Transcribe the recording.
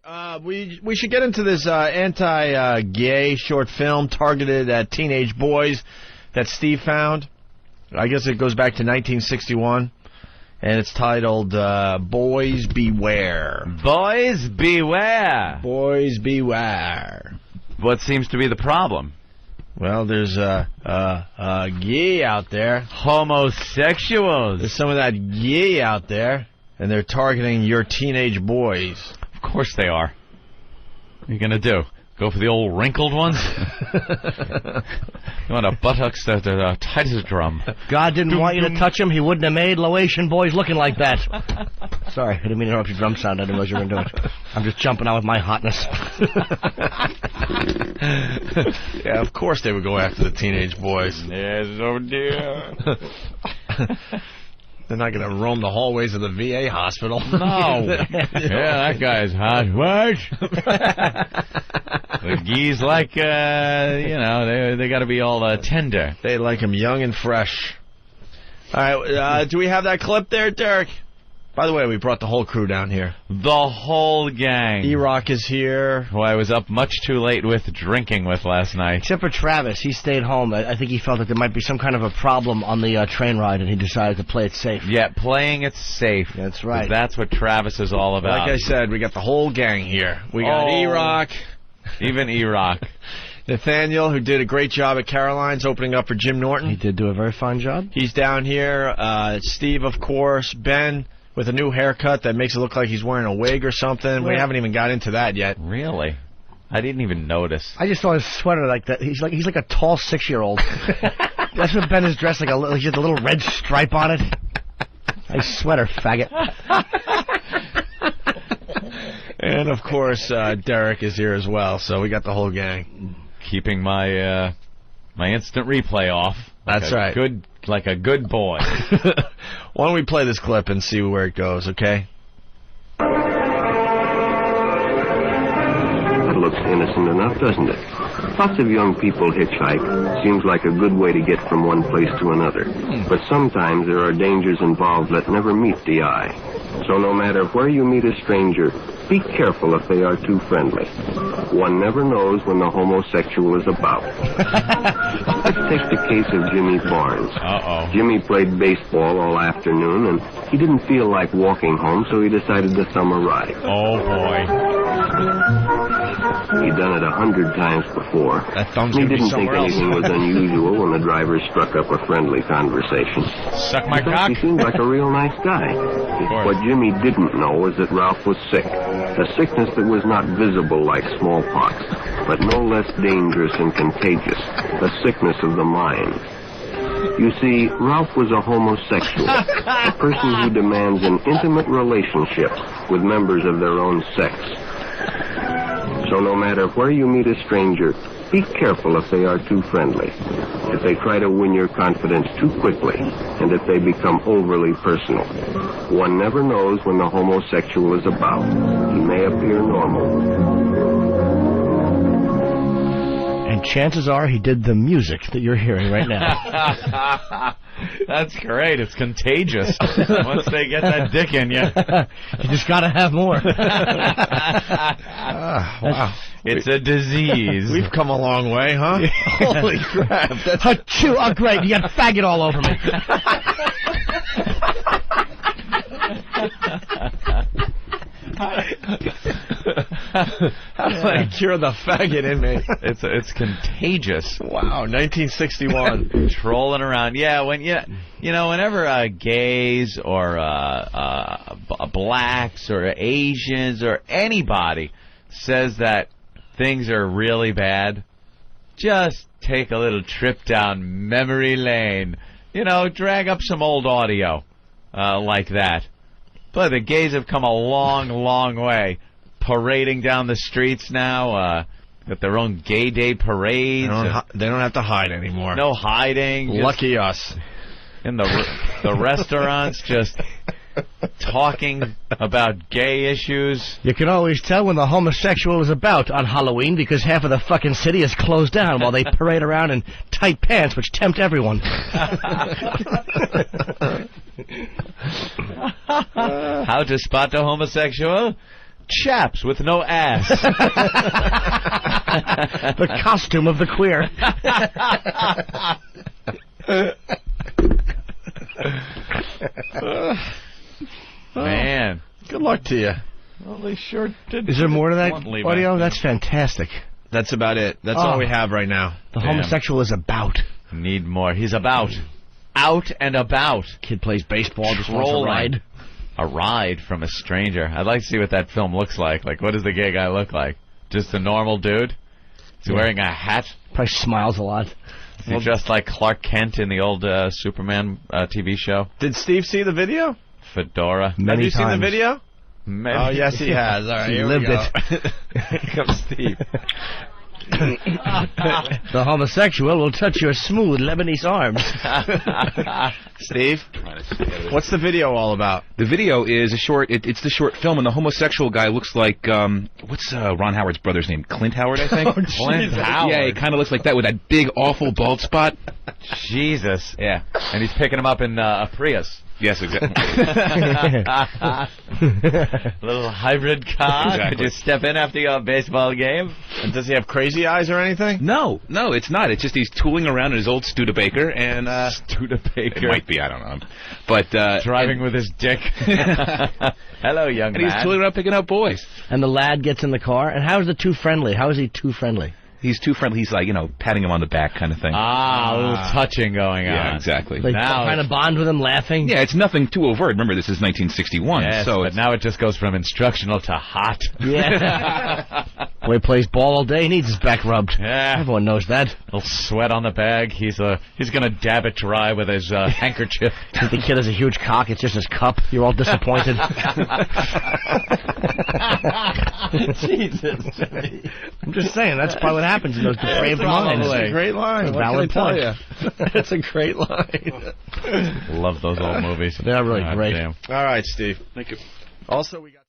right, we should get into this anti-gay short film targeted at teenage boys that Steve found. I guess it goes back to 1961, and it's titled Boys Beware. Boys Beware. Boys Beware. What seems to be the problem? Well, there's gay out there. Homosexuals. There's some of that gay out there, and they're targeting your teenage boys. Of course they are. What are you going to do? Go for the old wrinkled ones? You want a buttocks that are tight as a drum. If God didn't want you to touch him, he wouldn't have made Laotian boys looking like that. Sorry, I didn't mean to interrupt your drum sound. I didn't realize you were going to do it. I'm just jumping out with my hotness. Yeah, of course they would go after the teenage boys. Yes, oh dear. They're not going to roam the hallways of the VA hospital. No. Yeah, that guy's hot. What? The geese like, they got to be all tender. They like him young and fresh. All right, do we have that clip there, Derek? By the way, we brought the whole crew down here. The whole gang. E-Rock is here. Who I was up much too late with drinking with last night. Except for Travis. He stayed home. I think he felt that there might be some kind of a problem on the train ride, and he decided to play it safe. Yeah, playing it safe. That's right. That's what Travis is all about. Like I said, we got the whole gang here. We got E-Rock. Even E-Rock. Nathaniel, who did a great job at Caroline's, opening up for Jim Norton. He did do a very fine job. He's down here. Steve, of course. Ben, with a new haircut that makes it look like he's wearing a wig or something. Yeah. We haven't even got into that yet. Really? I didn't even notice. I just saw his sweater like that. He's like a tall 6-year-old. That's what Ben is dressed like. He has a little red stripe on it. Nice sweater, faggot. And of course, Derek is here as well. So we got the whole gang. Keeping my my instant replay off. That's right. Like a good boy. Why don't we play this clip and see where it goes, okay? That looks innocent enough, doesn't it? Lots of young people hitchhike. Seems like a good way to get from one place to another. But sometimes there are dangers involved that never meet the eye. So no matter where you meet a stranger, be careful if they are too friendly. One never knows when the homosexual is about. Let's take the case of Jimmy Barnes. Uh-oh. Jimmy played baseball all afternoon, and he didn't feel like walking home, so he decided to thumb a ride. Oh, boy. He'd done it 100 times before. He didn't think anything was unusual when the driver struck up a friendly conversation. Suck my cock? He seemed like a real nice guy. What Jimmy didn't know was that Ralph was sick. A sickness that was not visible like smallpox, but no less dangerous and contagious. A sickness of the mind. You see, Ralph was a homosexual, a person who demands an intimate relationship with members of their own sex. So no matter where you meet a stranger, be careful if they are too friendly, if they try to win your confidence too quickly, and if they become overly personal. One never knows when the homosexual is about. He may appear normal. And chances are he did the music that you're hearing right now. That's great. It's contagious. Once they get that dick in you. You just got to have more. Wow. It's a disease. We've come a long way, huh? Holy crap. Achoo, oh, great. You got faggot all over me. How do I cure the faggot in me? It's contagious. Wow, 1961. Trolling around. Yeah, whenever gays or blacks or Asians or anybody says that things are really bad, just take a little trip down memory lane. Drag up some old audio like that. But the gays have come a long, long way. Parading down the streets now, with their own gay day parades. They don't have to hide anymore. No hiding. Lucky us. In the restaurants, just talking about gay issues. You can always tell when the homosexual is about on Halloween because half of the fucking city is closed down while they parade around in tight pants, which tempt everyone. How to spot a homosexual? chaps with no ass. The costume of the queer. Man. Good luck to you. Well, they sure did. Is there more to that bluntly audio? back That's fantastic. That's about it. That's all we have right now. The Damn. homosexual is about. then. Need more. He's about. Out and about. Kid plays baseball, just wants a Trolling. ride. A ride from a stranger. I'd like to see what that film looks like. Like, what does the gay guy look like? Just a normal dude? Is he wearing a hat? Probably smiles a lot. Is he dressed like Clark Kent in the old Superman TV show? Did Steve see the video? Fedora. Have Many you seen the times. video? Maybe. Oh, yes, he has. All right, He here lived we go. it. Here comes Steve. The homosexual will touch your smooth Lebanese arms. Steve, what's the video all about? The video is a short. It's the short film, and the homosexual guy looks like what's Ron Howard's brother's name? Clint Howard, I think. Clint Howard. Yeah, he kind of looks like that with that big, awful bald spot. Jesus. Yeah. And he's picking him up in a Prius. Yes, exactly. Little hybrid car. Exactly. Could you step in after your baseball game? And does he have crazy eyes or anything? No, it's not. It's just he's tooling around in his old Studebaker, and Studebaker. it might be, I don't know, but Driving with his dick. Hello, young and he's man. tooling around picking up boys. And the lad gets in the car. And how is the too friendly? How is he too friendly? He's too friendly. He's like, patting him on the back kind of thing. Ah, a little touching going on. Yeah, exactly. Like Now trying to bond with him, laughing? Yeah, it's nothing too overt. Remember, this is 1961, Yes, so but it's now it just goes from instructional to hot. Yeah. Well, he plays ball all day. He needs his back rubbed. Yeah. Everyone knows that. Little sweat on the bag. He's gonna dab it dry with his handkerchief. Think the kid has a huge cock. It's just his cup. You're all disappointed. Jesus. I'm just saying, that's probably what happens in those depraved minds. That's a great line. What Valid can I point. tell you? That's a great line. Love those old movies. They're really God great. damn. All right, Steve. Thank you. Also, we got...